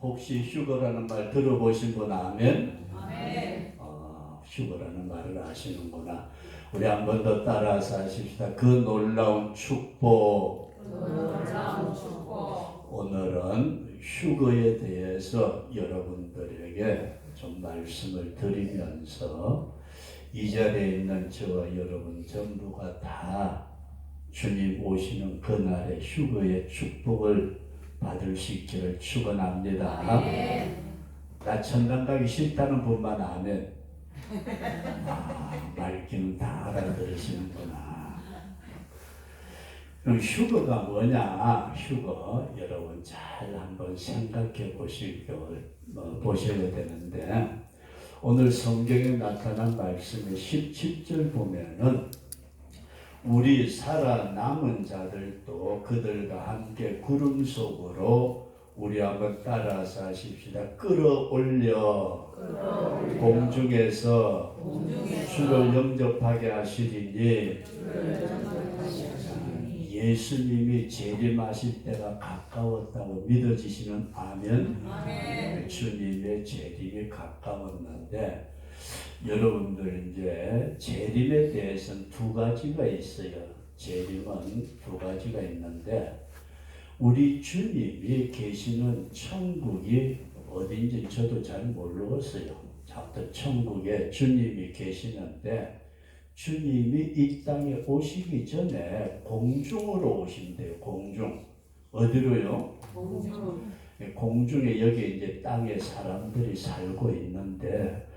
혹시 휴거라는 말 들어보신 분 아멘? 아멘. 휴거라는 말을 아시는구나. 우리 한 번 더 따라서 하십시다. 그 놀라운 축복. 오늘은 휴거에 대해서 여러분들에게 좀 말씀을 드리면서 이 자리에 있는 저와 여러분 전부가 다 주님 오시는 그날의 휴거의 축복을 받을 수 있기를 축원합니다. 나 천당 가기 싫다는 분만 아멘. 말귀는 다 알아들으시는구나. 그럼 휴거가 뭐냐? 휴거 여러분 잘 한번 생각해 보셔야 되는데, 오늘 성경에 나타난 말씀의 17절 보면은 우리 살아남은 자들도 그들과 함께 구름 속으로 우리 한번 따라서 하십시다. 끌어올려 공중에서 주를 영접하게 하시리니 예수님이 재림하실 때가 가까웠다고 믿어지시는 아멘. 주님의 재림이 가까웠는데, 여러분들 이제 재림에 대해서는 두 가지가 있어요. 재림은 두 가지가 있는데, 우리 주님이 계시는 천국이 어딘지 저도 잘 모르겠어요. 어떤 천국에 주님이 계시는데, 주님이 이 땅에 오시기 전에 공중으로 오신대요. 공중. 어디로요? 공중에 여기 이제 땅에 사람들이 살고 있는데,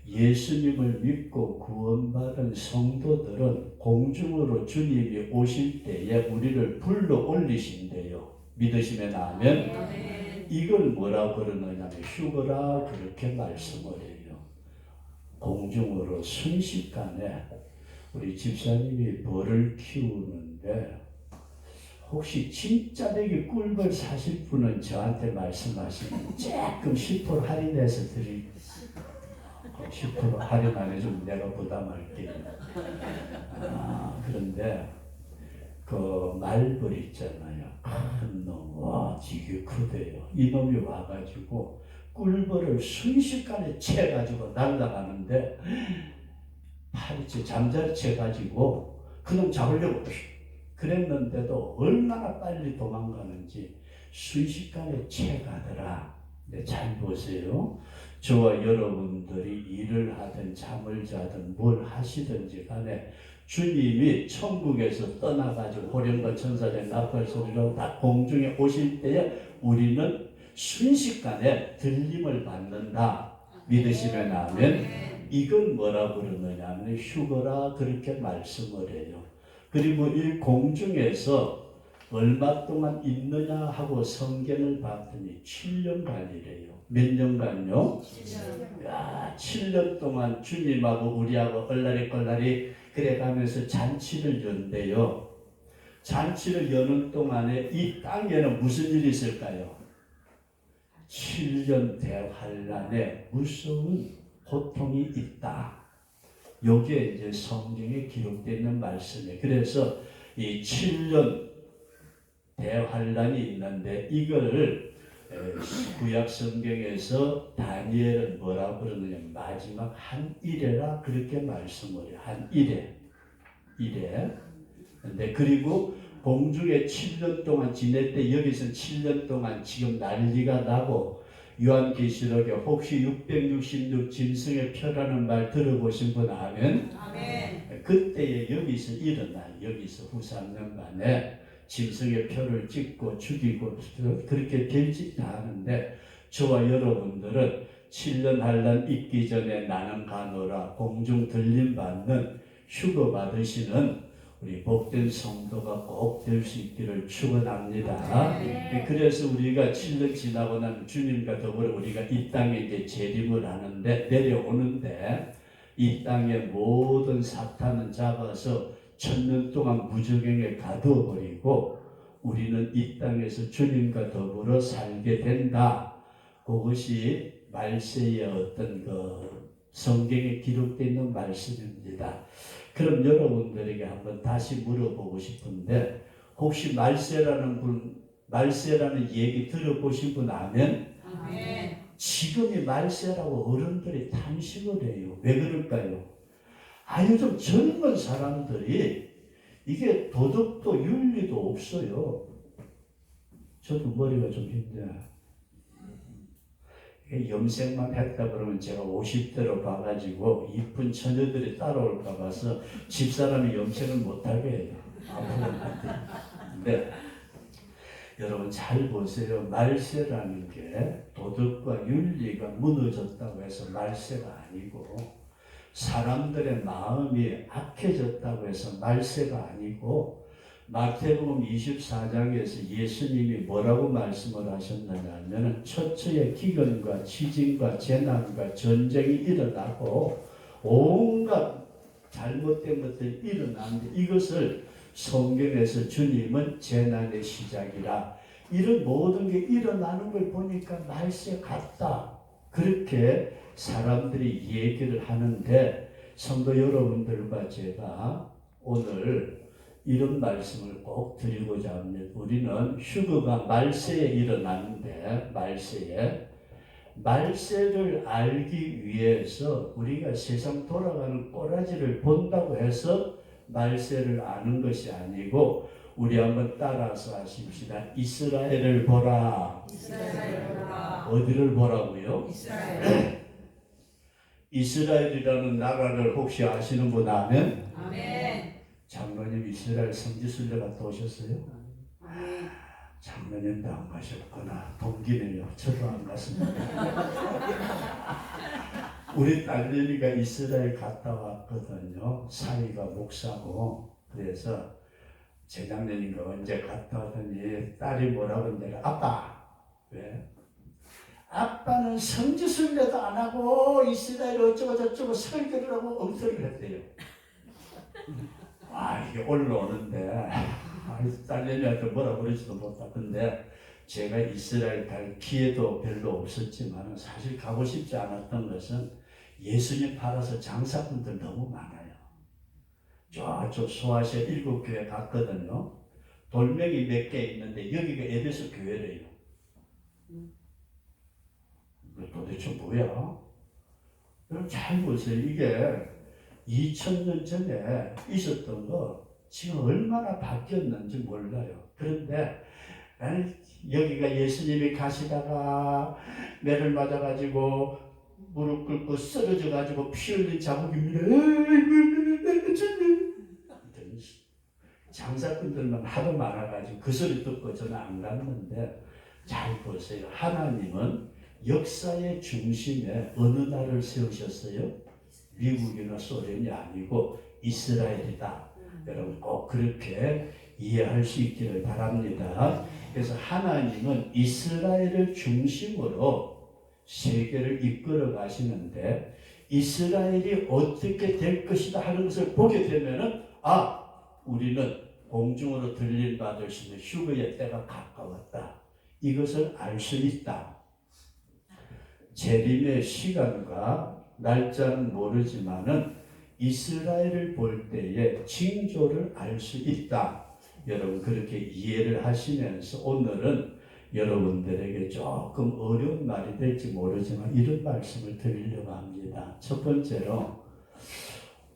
예수님을 믿고 구원받은 성도들은 공중으로 주님이 오실 때에 우리를 불러 올리신대요. 믿으시면 아멘. 이걸 뭐라 그러느냐면 휴거라 그렇게 말씀을 해요. 공중으로 순식간에 우리 집사님이 벌을 키우는데, 혹시 진짜 내게 꿀벌 사실 분은 저한테 말씀하시면 조금 10% 할인해서 드릴게요. 10% 할인 안 해주면 내가 부담할게요. 그런데 그 말벌 있잖아요. 큰 놈, 와 되게 크대요. 이놈이 와가지고 꿀벌을 순식간에 채가지고 날아가는데, 파리채 잠자리 채가지고 그놈 잡으려고 그랬는데도 얼마나 빨리 도망가는지 순식간에 채가더라. 네, 잘 보세요. 저와 여러분들이 일을 하든 잠을 자든 뭘 하시든지 간에 주님이 천국에서 떠나가지고 호령과 천사의 나팔 소리로 다 공중에 오실 때에 우리는 순식간에 들림을 받는다. 믿으시면 아멘. 이건 뭐라 그러느냐 하면 휴거라 그렇게 말씀을 해요. 그리고 이 공중에서 얼마 동안 있느냐 하고 성경을 봤더니 7년간이래요. 몇 년간요? 7년 동안 주님하고 우리하고 얼라리꼴라리 그래가면서 잔치를 연대요. 잔치를 여는 동안에 이 땅에는 무슨 일이 있을까요? 7년 대환란에 무서운 고통이 있다. 여기에 이제 성경에 기록되어 있는 말씀이에요. 그래서 이 7년 대환란이 있는데, 이걸 구약 성경에서 다니엘은 뭐라 그러느냐, 마지막 한 일회라 그렇게 말씀을 해요. 한 일회. 근데 그리고 공중에 7년 동안 지낼 때 여기서 7년 동안 지금 난리가 나고, 요한계시록에 혹시 666 짐승의 표라는 말 들어보신 분 아멘? 그때에 여기서 일어나요. 여기서 후 3년 만에 짐승의 표를 찍고 죽이고 그렇게 될지 다 하는데, 저와 여러분들은 7년 환란 있기 전에 나는 가노라 공중 들림 받는 휴거 받으시는 우리 복된 성도가 꼭 될 수 있기를 축원합니다. 그래서 우리가 7년 지나고 난 주님과 더불어 우리가 이 땅에 이제 재림을 하는데, 내려오는데, 이 땅의 모든 사탄은 잡아서 1000년 동안 무적행에 가두어버리고 우리는 이 땅에서 주님과 더불어 살게 된다. 그것이 말세의 어떤 그 성경에 기록되어 있는 말씀입니다. 그럼 여러분들에게 한번 다시 물어보고 싶은데, 혹시 말세라는 얘기 들어보신 분 아멘? 지금이 말세라고 어른들이 탄식을 해요. 왜 그럴까요? 요즘 젊은 사람들이 이게 도덕도 윤리도 없어요. 저도 머리가 좀 힘들어요. 염색만 했다 그러면 제가 50대로 가가지고 이쁜 처녀들이 따라올까 봐서 집사람이 염색을 못하게 해요. 근데 여러분 잘 보세요. 말세라는 게 도덕과 윤리가 무너졌다고 해서 말세가 아니고, 사람들의 마음이 악해졌다고 해서 말세가 아니고, 마태복음 24장에서 예수님이 뭐라고 말씀을 하셨느냐 하면, 처처의 기근과 지진과 재난과 전쟁이 일어나고 온갖 잘못된 것들이 일어나는데, 이것을 성경에서 주님은 재난의 시작이라, 이런 모든 게 일어나는 걸 보니까 말세 같다, 그렇게 사람들이 얘기를 하는데, 성도 여러분들과 제가 오늘 이런 말씀을 꼭 드리고자 합니다. 우리는 휴거가 말세에 일어나는데, 말세를 알기 위해서 우리가 세상 돌아가는 꼬라지를 본다고 해서 말세를 아는 것이 아니고, 우리 한번 따라서 하십시다. 이스라엘을 보라. 어디를 보라고요? 이스라엘이라는 나라를 혹시 아시는 분 아멘? 장로님 이스라엘 성지순례 갔다 오셨어요? 장로님도 안 가셨구나. 동기네요. 저도 안 갔습니다. 우리 딸내미가 이스라엘 갔다 왔거든요. 사위가 목사고. 그래서 재작년인가 언제 갔다 왔더니 딸이 뭐라고 했냐면, 아빠, 왜? 아빠는 성지순례도 안 하고 이스라엘 어쩌고 저쩌고 설교를 하고 엉터리를 했대요. 이게 올라오는데 딸내미한테 뭐라 그러지도 못하던데, 제가 이스라엘 갈 기회도 별로 없었지만 사실 가고 싶지 않았던 것은 예수님 팔아서 장사꾼들 너무 많아요. 저쪽 소아시아 7교회 갔거든요. 돌멩이 몇 개 있는데 여기가 에베소 교회래요. 도대체 뭐야? 여러분 잘 보세요. 이게 2000년 전에 있었던 거 지금 얼마나 바뀌었는지 몰라요. 그런데 여기가 예수님이 가시다가 매를 맞아가지고 무릎 꿇고 쓰러져가지고 피 흘린 자국입니다. 장사꾼들만 하도 많아가지고 그 소리 듣고 저는 안 갔는데, 잘 보세요. 하나님은 역사의 중심에 어느 나라를 세우셨어요? 미국이나 소련이 아니고 이스라엘이다. 여러분 꼭 그렇게 이해할 수 있기를 바랍니다. 그래서 하나님은 이스라엘을 중심으로 세계를 이끌어 가시는데, 이스라엘이 어떻게 될 것이다 하는 것을 보게 되면은, 우리는 공중으로 들림 받을 수 있는 휴거의 때가 가까웠다, 이것을 알 수 있다. 재림의 시간과 날짜는 모르지만은 이스라엘을 볼 때의 징조를 알 수 있다. 여러분 그렇게 이해를 하시면서 오늘은 여러분들에게 조금 어려운 말이 될지 모르지만 이런 말씀을 드리려고 합니다. 첫 번째로,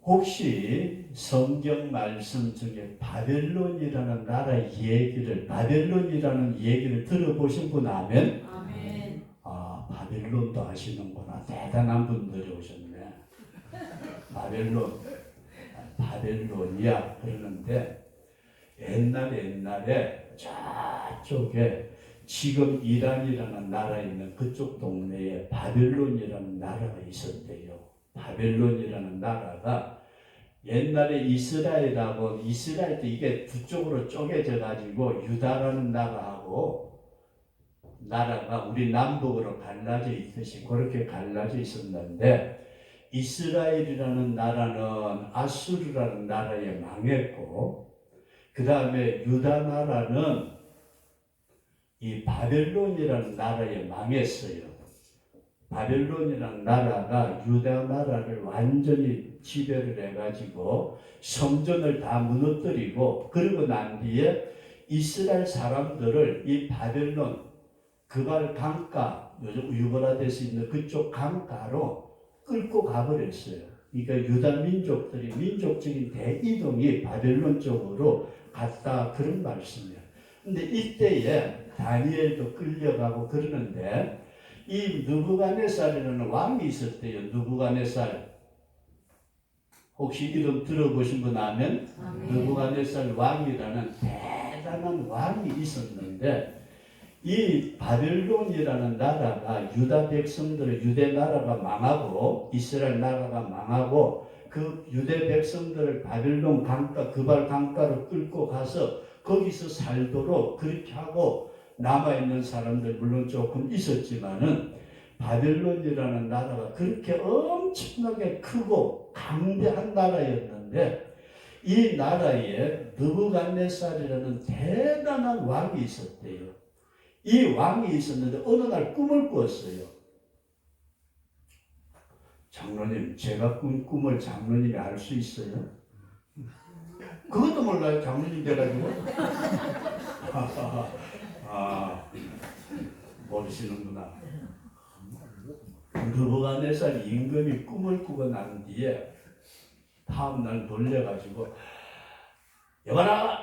혹시 성경 말씀 중에 바벨론이라는 바벨론이라는 얘기를 들어보신 분 아멘? 바벨론도 아시는구나. 대단한 분들이 오셨네. 바벨론이야 그러는데, 옛날에 저쪽에 지금 이란이라는 나라에 있는 그쪽 동네에 바벨론이라는 나라가 있었대요. 바벨론이라는 나라가 옛날에 이스라엘도 이게 두 쪽으로 쪼개져 가지고 유다라는 나라가 우리 남북으로 갈라져 있듯이 그렇게 갈라져 있었는데, 이스라엘이라는 나라는 아수르라는 나라에 망했고, 그 다음에 유다 나라는 이 바벨론이라는 나라에 망했어요. 바벨론이라는 나라가 유다 나라를 완전히 지배를 해가지고 성전을 다 무너뜨리고, 그러고 난 뒤에 이스라엘 사람들을 이 바벨론, 그발 강가, 요즘 유브라데스 있는 그쪽 강가로 끌고 가버렸어요. 그러니까 유다 민족들이 민족적인 대이동이 바벨론 쪽으로 갔다 그런 말씀이에요. 근데 이때에 다니엘도 끌려가고 그러는데 이 느부갓네살이라는 왕이 있었대요. 느부갓네살. 혹시 이름 들어보신 분 아면? 느부갓네살 왕이라는 대단한 왕이 있었는데 이 바벨론이라는 나라가 유다 백성들의 유대 나라가 망하고 이스라엘 나라가 망하고 그 유대 백성들을 바벨론 강가 그발 강가로 끌고 가서 거기서 살도록 그렇게 하고 남아있는 사람들 물론 조금 있었지만은 바벨론이라는 나라가 그렇게 엄청나게 크고 강대한 나라였는데 이 나라에 느부갓네살이라는 대단한 왕이 있었대요. 이 왕이 있었는데 어느 날 꿈을 꾸었어요. 장로님, 제가 꾼 꿈을 장로님이 알 수 있어요? 그것도 몰라요, 장로님 돼가지고? 모르시는구나. 느부갓네살 임금이 꿈을 꾸고 난 뒤에 다음날 놀래가지고 여봐라!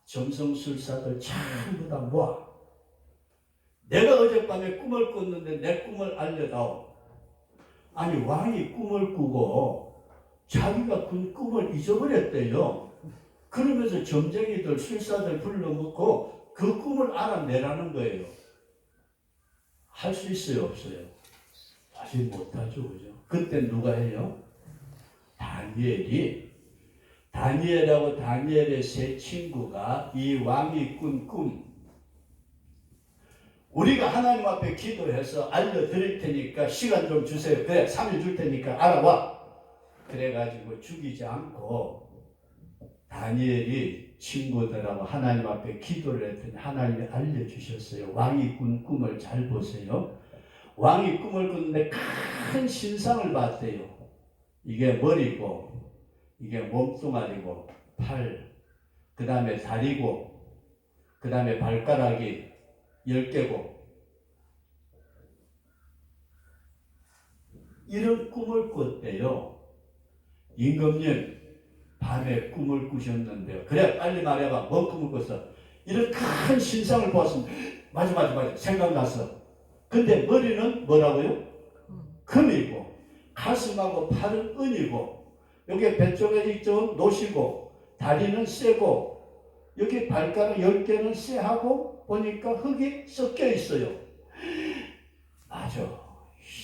점성술사들 전부 다 모아. 내가 어젯밤에 꿈을 꿨는데 내 꿈을 알려다오. 아니 왕이 꿈을 꾸고 자기가 꾼 꿈을 잊어버렸대요. 그러면서 점쟁이들 술사들 불러놓고 그 꿈을 알아내라는 거예요. 할 수 있어요 없어요? 사실 못하죠. 그죠? 그때 누가 해요? 다니엘하고 다니엘의 세 친구가 이 왕이 꾼 꿈 우리가 하나님 앞에 기도해서 알려드릴 테니까 시간 좀 주세요. 그래 3일 줄 테니까 알아와. 그래가지고 죽이지 않고 다니엘이 친구들하고 하나님 앞에 기도를 했더니 하나님이 알려주셨어요. 왕이 꾼 꿈을 잘 보세요. 왕이 꿈을 꿨는데 큰 신상을 봤대요. 이게 머리고 이게 몸뚱아리고 팔, 그 다음에 다리고 그 다음에 발가락이 10개고 이런 꿈을 꿨대요. 임금님 밤에 꿈을 꾸셨는데요. 그래 빨리 말해봐. 뭔 꿈을 꿨어? 이런 큰 신상을 보았습니다. 맞아 생각났어. 근데 머리는 뭐라고요? 금이고 가슴하고 팔은 은이고 여기 배 쪽에 이쪽은 노시고 다리는 쇠고 여기 발가락 10개는 쇠하고 보니까 흙이 섞여 있어요. 맞아.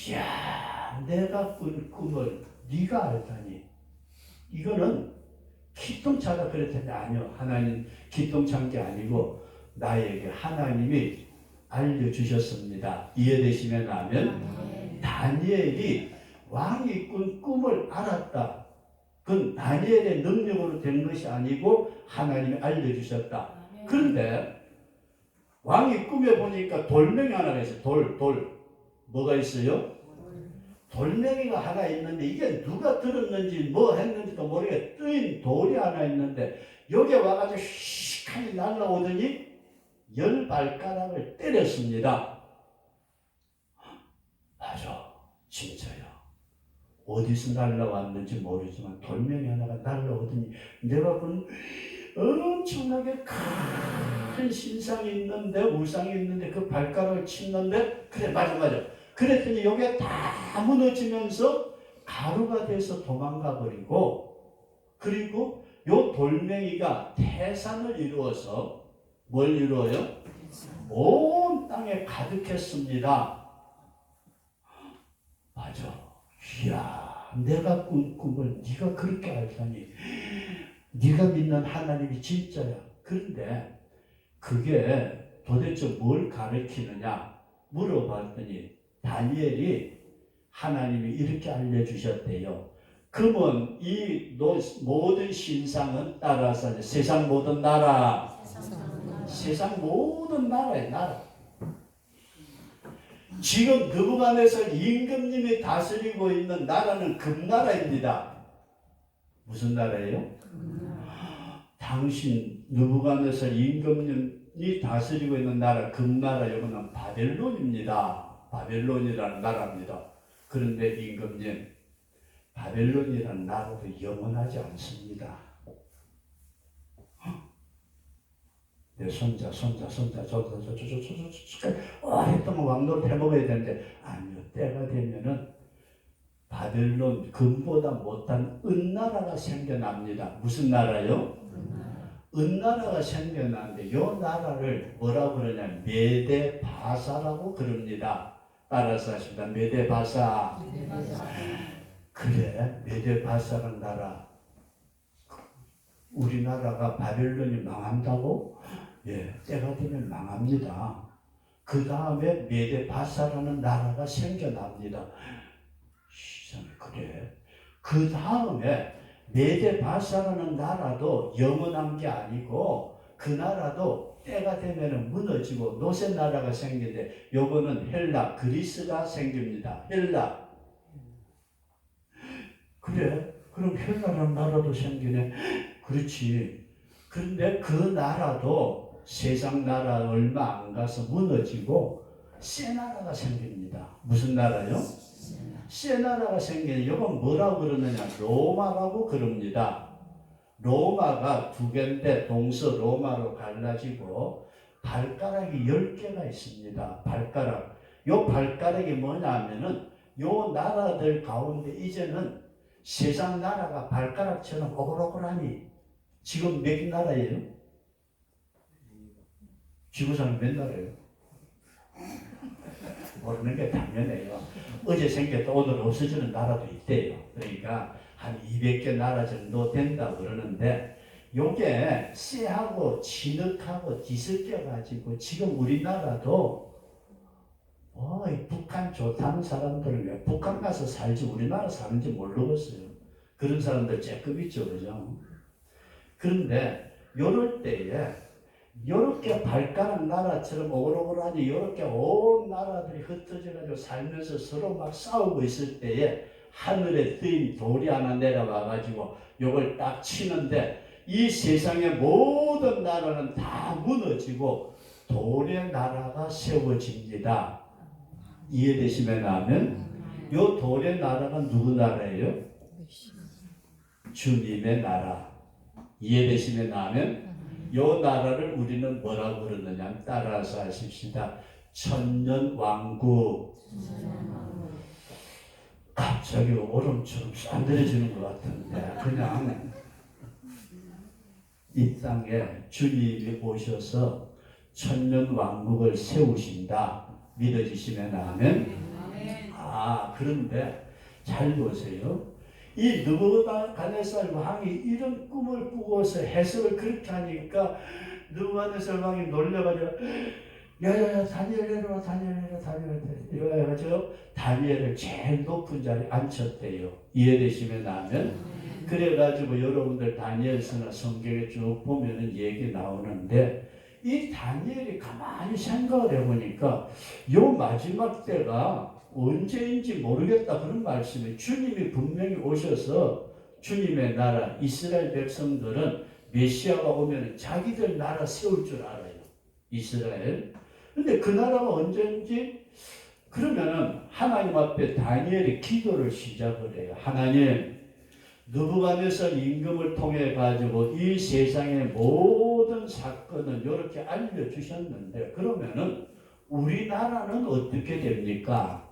이야 내가 꾼 꿈을 네가 알다니. 이거는 기똥차가 그랬더니 아니요. 하나님 기똥찬 게 아니고 나에게 하나님이 알려주셨습니다. 이해되시면 하면 다니엘이 왕이 꾼 꿈을 알았다. 그건 다니엘의 능력으로 된 것이 아니고 하나님이 알려주셨다. 그런데 왕이 꿈에 보니까 돌멩이 하나가 있어요. 돌. 뭐가 있어요? 돌멩이가 하나 있는데 이게 누가 들었는지 뭐 했는지도 모르게 뜨인 돌이 하나 있는데 여기에 와가지고 휙하니 날라오더니 10발가락을 때렸습니다. 맞아. 진짜야. 어디서 날라왔는지 모르지만 돌멩이 하나가 날라오더니 내가 본 엄청나게 큰 신상이 있는데 우상이 있는데 그 발가락을 쳤는데 그래 맞아 그랬더니 여기에 다 무너지면서 가루가 돼서 도망가 버리고 그리고 요 돌멩이가 태산을 이루어서 뭘 이루어요? 온 땅에 가득했습니다. 맞아. 이야 내가 꾼 꿈을 네가 그렇게 알다니. 네가 믿는 하나님이 진짜야. 그런데 그게 도대체 뭘 가르치느냐 물어봤더니 다니엘이 하나님이 이렇게 알려주셨대요. 그러면 이 모든 신상은 따라서 세상 모든 나라, 세상 모든 나라의 나라. 지금 느부갓네살 임금님이 다스리고 있는 나라는 금나라입니다. 무슨 나라예요? 당신 느부갓네살 임금님 이 다스리고 있는 나라, 금나라, 이거는 바벨론입니다. 바벨론이라는 나라입니다. 그런데 임금님, 바벨론이라는 나라도 영원하지 않습니다. 내 손자 오랫동안 왕노릇 해먹어야 되는데, 아니요, 때가 되면은 바벨론 금보다 못한 은나라가 생겨납니다. 무슨 나라요? 은나라가 생겨나는데 이 나라를 뭐라고 그러냐, 메데바사라고 그럽니다. 따라서 하십니다. 메데바사. 그래, 메데바사라는 나라, 우리나라가 바벨론이 망한다고? 예, 때가 되면 망합니다. 그 다음에 메데바사라는 나라가 생겨납니다. 그래. 그 다음에 메데바사라는 나라도 영원한 게 아니고, 그 나라도 때가 되면 무너지고 노새 나라가 생기는데, 요거는 헬라, 그리스가 생깁니다. 헬라. 그래, 그럼 헬라라는 나라도 생기네. 그렇지. 그런데 그 나라도 세상 나라 얼마 안 가서 무너지고 새 나라가 생깁니다. 무슨 나라요? 새 나라가 생기는, 이건 뭐라고 그러느냐, 로마라고 그럽니다. 로마가 두 개인데 동서 로마로 갈라지고 발가락이 10개가 있습니다. 발가락. 요 발가락이 뭐냐면은 요 나라들 가운데 이제는 세상 나라가 발가락처럼 오글오글하니, 지금 몇 나라예요? 지구상에 몇 나라예요? 모르는 게 당연해요. 어제 생겼다 오늘 없어지는 나라도 있대요. 그러니까 한 200개 나라 정도 된다고 그러는데, 요게 쎄하고 진흙하고 뒤섞여가지고 지금 우리나라도 북한 좋다는 사람들은 왜 북한 가서 살지 우리나라 사는지 모르겠어요. 그런 사람들 쬐끔 있죠, 그죠? 그런데 요럴 때에 요렇게 발가락 나라처럼 오글오글하니 요렇게 온 나라들이 흩어져가지고 살면서 서로 막 싸우고 있을 때에 하늘에 뜨인 돌이 하나 내려와가지고 요걸 딱 치는데, 이 세상의 모든 나라는 다 무너지고 돌의 나라가 세워집니다. 이해되시면 하면, 요 돌의 나라가 누구 나라예요? 주님의 나라. 이해되시면 하면, 요 나라를 우리는 뭐라고 그러느냐, 따라서 하십시다. 천년왕국. 갑자기 얼음처럼 싼드려지는 것 같은데, 그냥 이 땅에 주님이 오셔서 천년왕국을 세우신다. 믿어지시면 하면. 그런데 잘 보세요. 이 느부갓네살 왕이 이런 꿈을 꾸고서 해석을 그렇게 하니까 느부갓네살 왕이 놀려가지고, 야야야, 다니엘 내려와, 이러고 해가지고 다니엘을 제일 높은 자리에 앉혔대요. 이해되시면 하면. 그래가지고 여러분들 다니엘서나 성경에 쭉 보면은 얘기 나오는데, 이 다니엘이 가만히 생각을 해보니까 요 마지막 때가 언제인지 모르겠다, 그런 말씀에 주님이 분명히 오셔서 주님의 나라, 이스라엘 백성들은 메시아가 오면 자기들 나라 세울 줄 알아요. 이스라엘. 근데 그 나라가 언제인지, 그러면은 하나님 앞에 다니엘이 기도를 시작을 해요. 하나님, 느부갓네살 임금을 통해 가지고 이 세상의 모든 사건을 이렇게 알려주셨는데, 그러면은 우리나라는 어떻게 됩니까?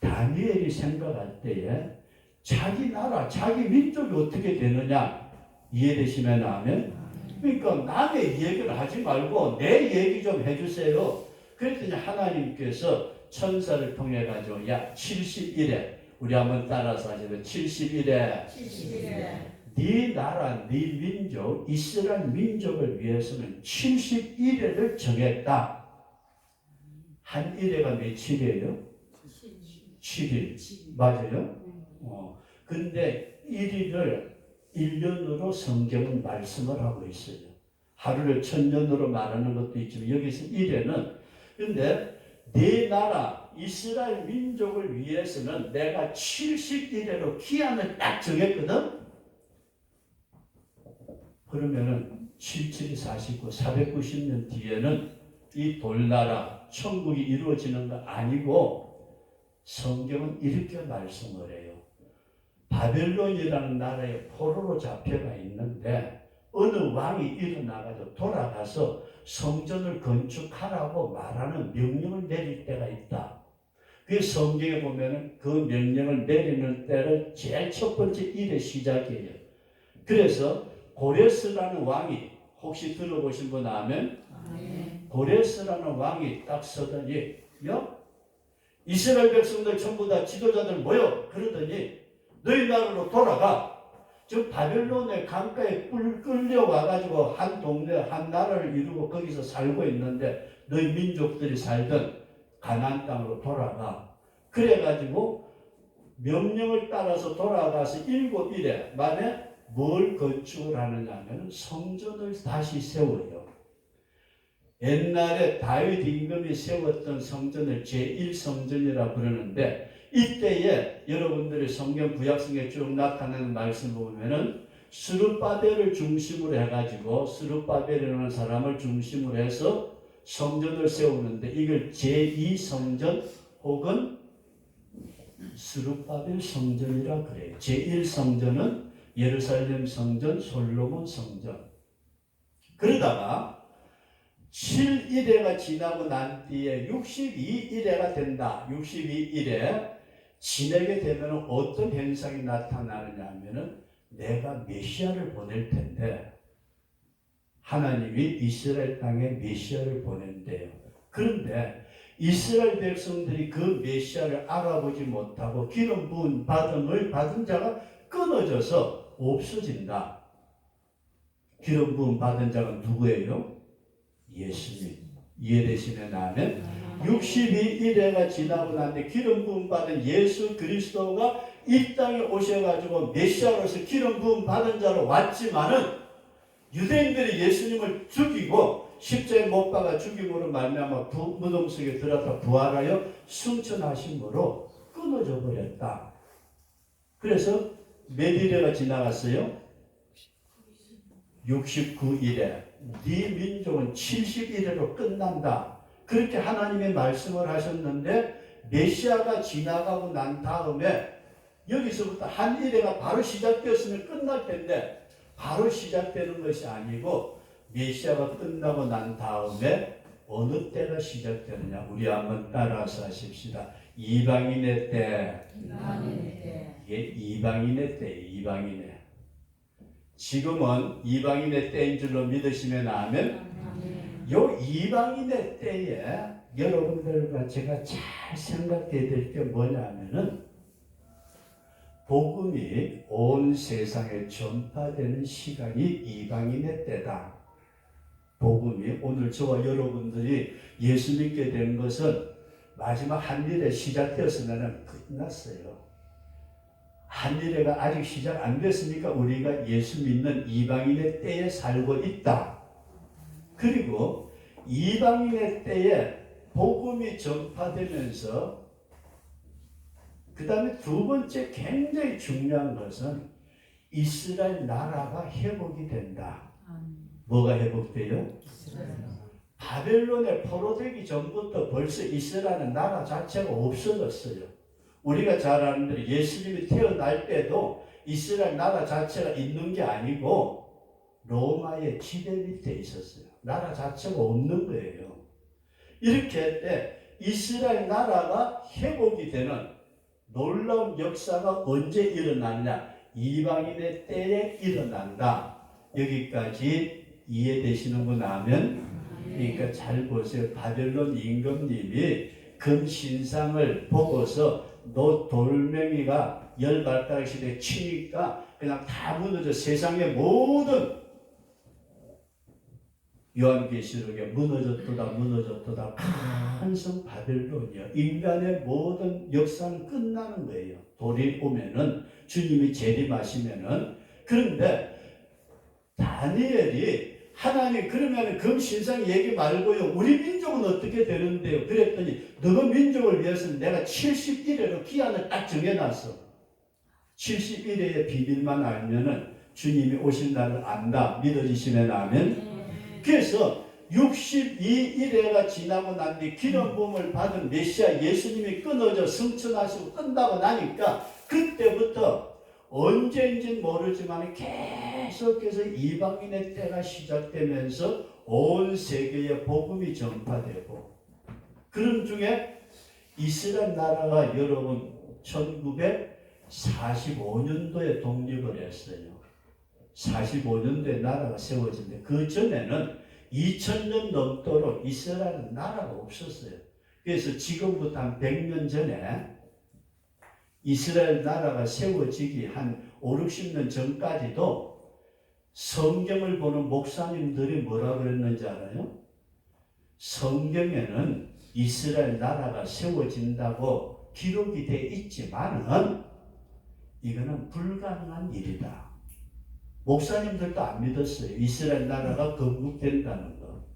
다니엘이 생각할 때에 자기 나라, 자기 민족이 어떻게 되느냐, 이해되시면 하면. 그러니까 남의 얘기를 하지 말고 내 얘기 좀 해주세요. 그랬더니 하나님께서 천사를 통해 가지고, 야, 70일에, 우리 한번 따라서 하시면 70일에 네 나라, 네 민족, 이스라엘 민족을 위해서는 71일을 정했다. 한 일회가 며칠이에요? 7일. 맞아요? 근데 1일을 1년으로 성경은 말씀을 하고 있어요. 하루를 1000년으로 말하는 것도 있지만 여기서 1회는, 근데 네 나라 이스라엘 민족을 위해서는 내가 70일에로 기한을 딱 정했거든. 그러면은 77이 49, 490년 뒤에는 이 돌나라, 천국이 이루어지는 거 아니고 성경은 이렇게 말씀을 해요. 바벨론이라는 나라에 포로로 잡혀가 있는데 어느 왕이 일어나가지고 돌아가서 성전을 건축하라고 말하는 명령을 내릴 때가 있다. 그 성경에 보면은 그 명령을 내리는 때를 제일 첫 번째 일의 시작이에요. 그래서 고레스라는 왕이, 혹시 들어보신 분 아멘? 고레스라는 왕이 딱 서더니, 이스라엘 백성들 전부 다 지도자들 모여. 그러더니 너희 나라로 돌아가. 지금 바벨론의 강가에 끌려와가지고 한 동네, 한 나라를 이루고 거기서 살고 있는데 너희 민족들이 살던 가나안 땅으로 돌아가. 그래가지고 명령을 따라서 돌아가서 7일에 만에 뭘 건축을 하느냐 하면 성전을 다시 세워요. 옛날에 다윗 임금이 세웠던 성전을 제1성전이라 부르는데 이때에 여러분들이 성경 구약성에 쭉 나타나는 말씀 보면은 스룹바벨을 중심으로 해가지고 스룹바벨이라는 사람을 중심으로 해서 성전을 세우는데 이걸 제2성전 혹은 스룹바벨 성전이라 그래요. 제1성전은 예루살렘 성전, 솔로몬 성전. 그러다가 7일회가 지나고 난 뒤에 62일회가 된다. 62일에 지내게 되면 어떤 현상이 나타나느냐 하면은 내가 메시아를 보낼 텐데 하나님이 이스라엘 땅에 메시아를 보낸대요. 그런데 이스라엘 백성들이 그 메시아를 알아보지 못하고 기름 부은 받음을 받은 자가 끊어져서 없어진다. 기름 부은 받은 자가 누구예요? 예수님. 이해되시면 아멘? 62일회가 지나고 난뒤 기름 부음 받은 예수 그리스도가 이 땅에 오셔가지고 메시아로서 기름 부음 받은 자로 왔지만은 유대인들이 예수님을 죽이고 십자가에 못 박아 죽임으로 말미암아 무덤 속에 들어가 부활하여 승천하심으로 끊어져 버렸다. 그래서 몇 일회가 지나갔어요? 69일회. 네 민족은 71회로 끝난다. 그렇게 하나님의 말씀을 하셨는데 메시아가 지나가고 난 다음에 여기서부터 한 일회가 바로 시작되었으면 끝날 텐데 바로 시작되는 것이 아니고 메시아가 끝나고 난 다음에 어느 때가 시작되느냐. 우리 한번 따라서 하십시다. 이방인의 때. 이게 이방인의 때예요. 이방인의. 지금은 이방인의 때인 줄로 믿으시면 아멘. 요 이방인의 때에 여러분들과 제가 잘 생각해야 될 게 뭐냐면은 복음이 온 세상에 전파되는 시간이 이방인의 때다. 복음이 오늘 저와 여러분들이 예수 믿게 된 것은 마지막 한일에 시작되었으면 끝났어요. 한일회가 아직 시작 안 됐으니까 우리가 예수 믿는 이방인의 때에 살고 있다. 그리고 이방인의 때에 복음이 전파되면서 그 다음에 두 번째 굉장히 중요한 것은 이스라엘 나라가 회복이 된다. 뭐가 회복돼요? 바벨론에 포로되기 전부터 벌써 이스라엘 나라 자체가 없어졌어요. 우리가 잘 아는 대로 예수님이 태어날 때도 이스라엘 나라 자체가 있는 게 아니고 로마의 지배 밑에 있었어요. 나라 자체가 없는 거예요. 이렇게 할 때 이스라엘 나라가 회복이 되는 놀라운 역사가 언제 일어나느냐? 이방인의 때에 일어난다. 여기까지 이해되시는 분 아멘? 그러니까 잘 보세요. 바벨론 임금님이 금신상을 보고서 너 돌멩이가 10발가락씩 치니까 그냥 다 무너져. 세상의 모든 요한계시록에 무너졌도다 큰 성 바벨론이요. 인간의 모든 역사는 끝나는 거예요. 돌이 오면은 주님이 재림하시면은. 그런데 다니엘이 하나님 그러면 금신상 얘기 말고요. 우리 민족은 어떻게 되는데요? 그랬더니 너희 민족을 위해서는 내가 71회로 기한을 딱 정해놨어. 71회의 비밀만 알면은 주님이 오신 날을 안다. 믿어지시면 아멘. 그래서 62일회가 지나고 난 뒤 기름 부음을 받은 메시아 예수님이 끊어져 승천하시고 끝나고 나니까 그때부터 언제인지는 모르지만 계속해서 이방인의 때가 시작되면서 온 세계에 복음이 전파되고, 그런 중에 이스라엘 나라가 여러분 1945년도에 독립을 했어요. 45년도에 나라가 세워진데 그 전에는 2000년 넘도록 이스라엘은 나라가 없었어요. 그래서 지금부터 한 100년 전에 이스라엘 나라가 세워지기 한 5, 60년 전까지도 성경을 보는 목사님들이 뭐라 그랬는지 알아요? 성경에는 이스라엘 나라가 세워진다고 기록이 되어 있지만은 이거는 불가능한 일이다. 목사님들도 안 믿었어요. 이스라엘 나라가 건국된다는 거.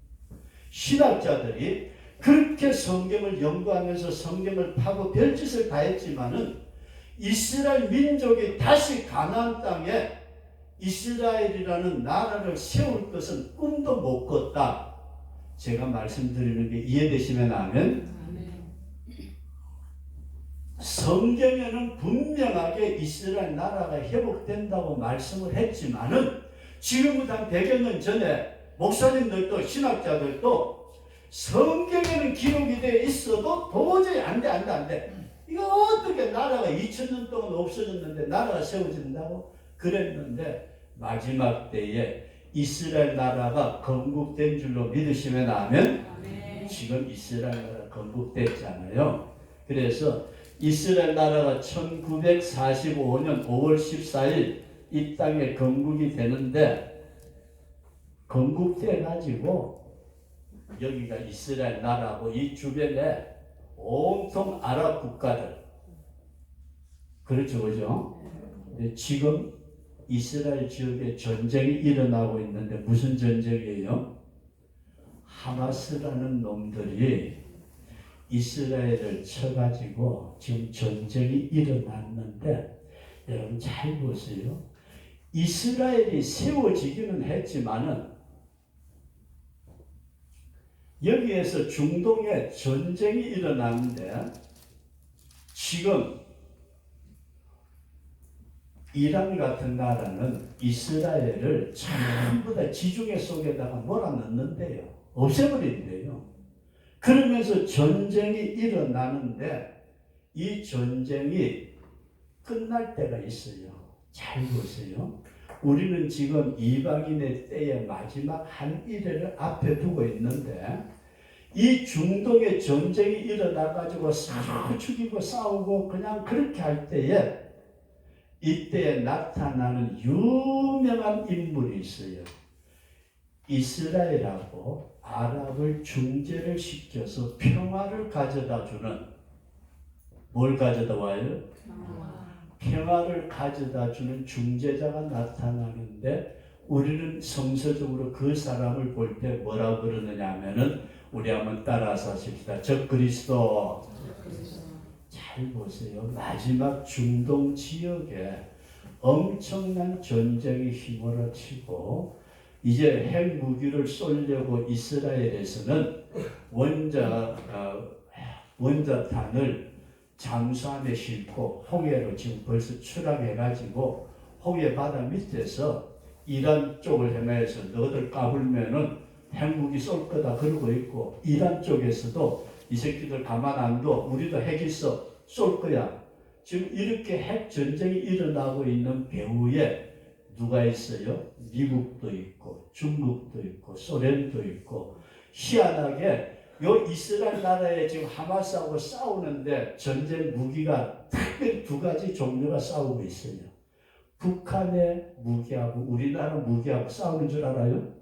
신학자들이 그렇게 성경을 연구하면서 성경을 파고 별짓을 다 했지만은 이스라엘 민족이 다시 가나안 땅에 이스라엘이라는 나라를 세울 것은 꿈도 못 꿨다. 제가 말씀드리는 게 이해되시면 아멘. 성경에는 분명하게 이스라엘 나라가 회복된다고 말씀을 했지만은 지금부터 한 100여 년 전에 목사님들도 신학자들도 성경에는 기록이 되어 있어도 도저히 안 돼. 이거 어떻게 나라가 2000년 동안 없어졌는데 나라가 세워진다고 그랬는데 마지막 때에 이스라엘 나라가 건국된 줄로 믿으시면 아멘. 지금 이스라엘 나라 건국됐잖아요. 그래서 이스라엘 나라가 1945년 5월 14일 이 땅에 건국이 되는데, 건국돼 가지고 여기가 이스라엘 나라고 이 주변에 온통 아랍 국가들, 그렇죠, 그죠? 지금 이스라엘 지역에 전쟁이 일어나고 있는데 무슨 전쟁이에요? 하마스라는 놈들이 이스라엘을 쳐가지고 지금 전쟁이 일어났는데, 여러분 잘 보세요. 이스라엘이 세워지기는 했지만은 여기에서 중동에 전쟁이 일어났는데 지금 이란 같은 나라는 이스라엘을 전부 다 지중해 속에다가 몰아넣는데요. 없애버린대요. 그러면서 전쟁이 일어나는데 이 전쟁이 끝날 때가 있어요. 잘 보세요. 우리는 지금 이방인의 때의 마지막 한 일회를 앞에 두고 있는데 이 중동의 전쟁이 일어나가지고 서로 죽이고 싸우고 그냥 그렇게 할 때에 이때에 나타나는 유명한 인물이 있어요. 이스라엘하고 아랍을 중재를 시켜서 평화를 가져다 주는, 뭘 가져다 와요? 평화를 가져다 주는 중재자가 나타나는데 우리는 성서적으로 그 사람을 볼 때 뭐라고 그러느냐 하면은, 우리 한번 따라서 하십시다. 저 그리스도. 잘 보세요. 마지막 중동 지역에 엄청난 전쟁이 휘몰아치고 이제 핵무기를 쏘려고 이스라엘에서는 원자탄을 잠수함에 싣고 홍해로 지금 벌써 출항해가지고 홍해 바다 밑에서 이란 쪽을 헤매서 너희들 까불면은 핵무기 쏠 거다 그러고 있고, 이란 쪽에서도 이 새끼들 가만 안 둬. 우리도 핵 있어. 쏠 거야. 지금 이렇게 핵 전쟁이 일어나고 있는 배후에 누가 있어요? 미국도 있고 중국도 있고 소련도 있고. 희한하게 요 이스라엘 나라에 지금 하마스하고 싸우는데 전쟁 무기가 특별히 두 가지 종류가 싸우고 있어요. 북한의 무기하고 우리나라 무기하고 싸우는 줄 알아요?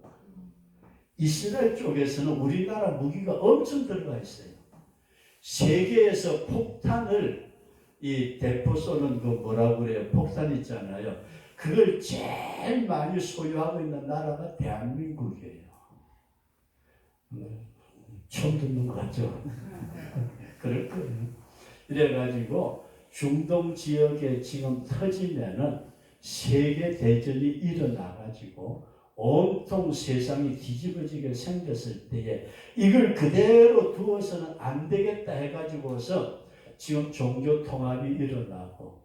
이스라엘 쪽에서는 우리나라 무기가 엄청 들어가 있어요. 세계에서 폭탄을 이 대포 쏘는 그 뭐라고 그래요? 폭탄 있잖아요. 그걸 제일 많이 소유하고 있는 나라가 대한민국이에요. 처음 듣는 것 같죠? 그럴 거예요. 이래가지고 중동 지역에 지금 터지면은 세계 대전이 일어나가지고 온통 세상이 뒤집어지게 생겼을 때에 이걸 그대로 두어서는 안 되겠다 해가지고서 지금 종교 통합이 일어나고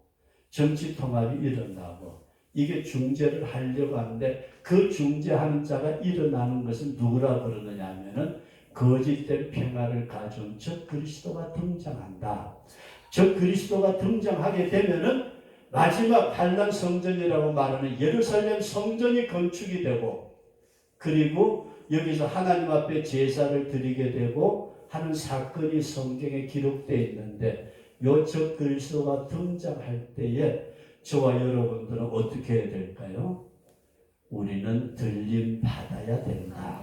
정치 통합이 일어나고 이게 중재를 하려고 하는데 그 중재하는 자가 일어나는 것은 누구라 그러느냐 하면은 거짓된 평화를 가져온 적 그리스도가 등장한다. 적 그리스도가 등장하게 되면은 마지막 환란 성전이라고 말하는 예루살렘 성전이 건축이 되고 그리고 여기서 하나님 앞에 제사를 드리게 되고 하는 사건이 성경에 기록되어 있는데 요 적 그리스도가 등장할 때에 저와 여러분들은 어떻게 해야 될까요? 우리는 들림 받아야 된다.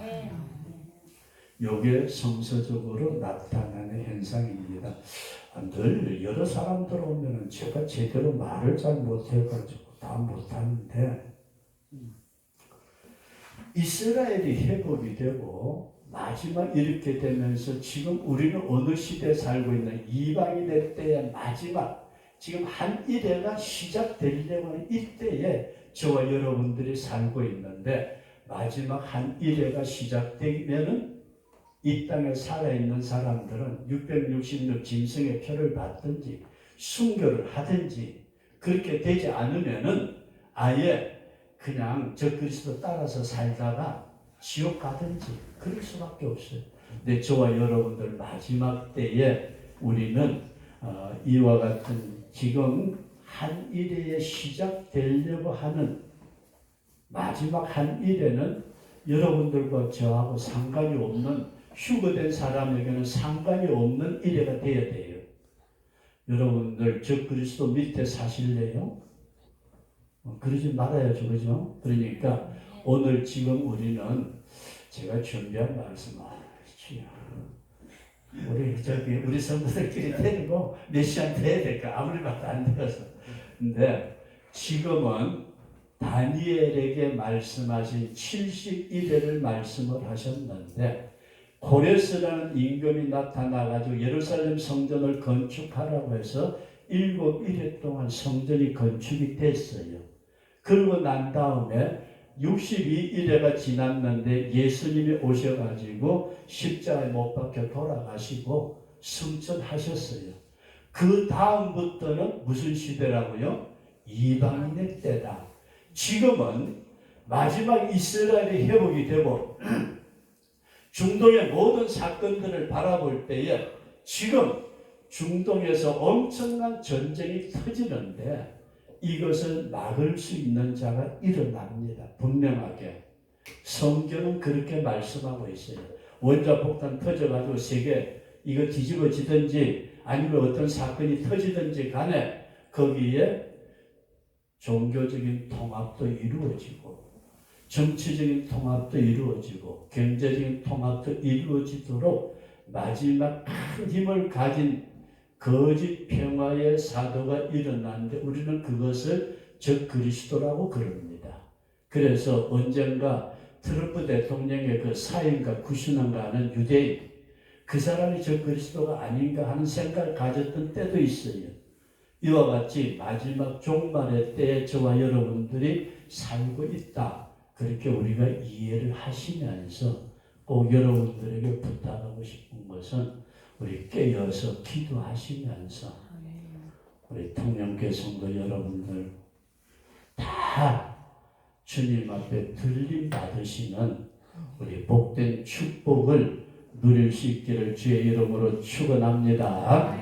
이게 성서적으로 나타나는 현상입니다. 늘 여러 사람들 오면은 제가 제대로 말을 잘 못해가지고 다 못하는데 이스라엘이 회복이 되고 마지막 이렇게 되면서 지금 우리는 어느 시대에 살고 있는 이방인의 때의 마지막 지금 한 이래가 시작되려고 하는 이때에 저와 여러분들이 살고 있는데 마지막 한 이래가 시작되면은 이 땅에 살아있는 사람들은 666 짐승의 표를 받든지 순교를 하든지 그렇게 되지 않으면은 아예 그냥 저 그리스도 따라서 살다가 지옥 가든지 그럴 수밖에 없어요. 근데 저와 여러분들 마지막 때에 우리는 이와 같은 지금 한 일에 시작되려고 하는 마지막 한 일에는 여러분들과 저하고 상관이 없는 휴거된 사람에게는 상관이 없는 일회가 되어야 돼요. 여러분들 저 그리스도 밑에 사실래요? 그러지 말아야죠. 그죠? 그러니까 오늘 지금 우리는 제가 준비한 말씀 우리 성도들끼리 데리고 몇 시간 돼야 될까? 아무리 봐도 안 되어서. 근데 지금은 다니엘에게 말씀하신 71회를 말씀을 하셨는데 고레스라는 임금이 나타나가지고 예루살렘 성전을 건축하라고 해서 7일에 동안 성전이 건축이 됐어요. 그러고 난 다음에 62일에가 지났는데 예수님이 오셔가지고 십자가에 못 박혀 돌아가시고 승천하셨어요. 그 다음부터는 무슨 시대라고요? 이방인의 때다. 지금은 마지막 이스라엘이 회복이 되고 중동의 모든 사건들을 바라볼 때에 지금 중동에서 엄청난 전쟁이 터지는데 이것을 막을 수 있는 자가 일어납니다. 분명하게. 성경은 그렇게 말씀하고 있어요. 원자폭탄 터져가지고 세계 이거 뒤집어지든지 아니면 어떤 사건이 터지든지 간에 거기에 종교적인 통합도 이루어지고 정치적인 통합도 이루어지고 경제적인 통합도 이루어지도록 마지막 큰 힘을 가진 거짓 평화의 사도가 일어났는데 우리는 그것을 적 그리스도라고 그럽니다. 그래서 언젠가 트럼프 대통령의 그 사인가 구신한가 하는 유대인 그 사람이 적 그리스도가 아닌가 하는 생각을 가졌던 때도 있어요. 이와 같이 마지막 종말의 때에 저와 여러분들이 살고 있다. 그렇게 우리가 이해를 하시면서 꼭 여러분들에게 부탁하고 싶은 것은 우리 깨어서 기도하시면서 우리 통영교회 성도 여러분들 다 주님 앞에 들림 받으시는 우리 복된 축복을 누릴 수 있기를 주의 이름으로 축원합니다.